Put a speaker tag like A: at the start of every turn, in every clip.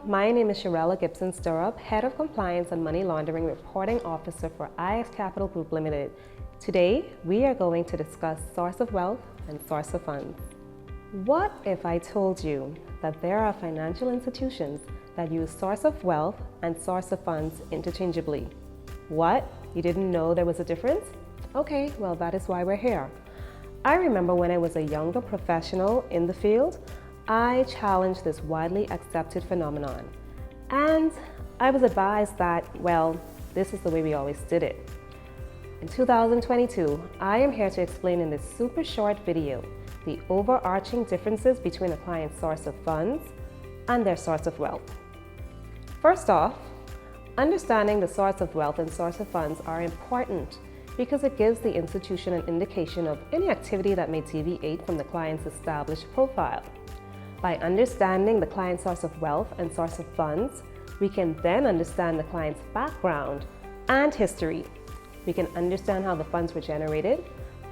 A: my name is Sherella Gibson-Sturrup, Head of Compliance and Money Laundering Reporting Officer for IX Capital Group Limited. Today, we are going to discuss source of wealth and source of funds. What if I told you that there are financial institutions that use source of wealth and source of funds interchangeably? What? You didn't know there was a difference? Okay, well, that is why we're here. I remember when I was a younger professional in the field, I challenged this widely accepted phenomenon. And I was advised that, well, this is the way we always did it. In 2022, I am here to explain in this super short video the overarching differences between a client's source of funds and their source of wealth. First off, understanding the source of wealth and source of funds are important because it gives the institution an indication of any activity that may deviate from the client's established profile. By understanding the client's source of wealth and source of funds, we can then understand the client's background and history. We can understand how the funds were generated,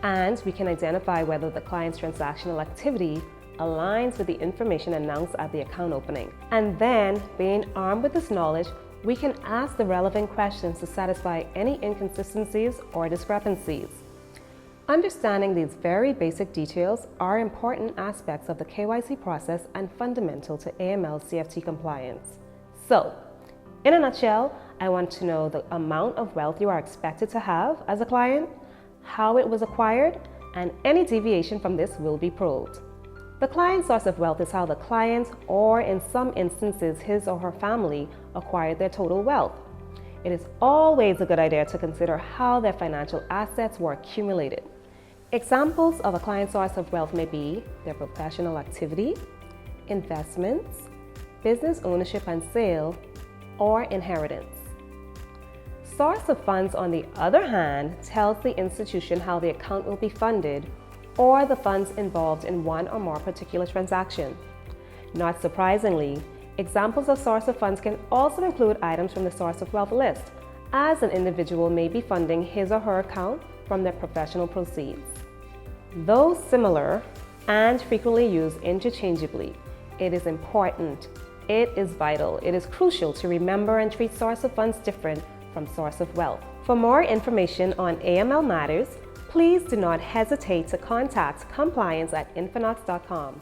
A: and we can identify whether the client's transactional activity aligns with the information announced at the account opening. And then, being armed with this knowledge, we can ask the relevant questions to satisfy any inconsistencies or discrepancies. Understanding these very basic details are important aspects of the KYC process and fundamental to AML CFT compliance. So, in a nutshell, I want to know the amount of wealth you are expected to have as a client, how it was acquired, and any deviation from this will be probed. The client's source of wealth is how the client, or in some instances his or her family, acquired their total wealth. It is always a good idea to consider how their financial assets were accumulated. Examples of a client's source of wealth may be their professional activity, investments, business ownership and sale, or inheritance. Source of funds, on the other hand, tells the institution how the account will be funded or the funds involved in one or more particular transaction. Not surprisingly, examples of source of funds can also include items from the source of wealth list, as an individual may be funding his or her account from their professional proceeds. Though similar and frequently used interchangeably, it is important, it is vital, it is crucial to remember and treat source of funds different from source of wealth. For more information on AML matters, please do not hesitate to contact compliance@infonox.com.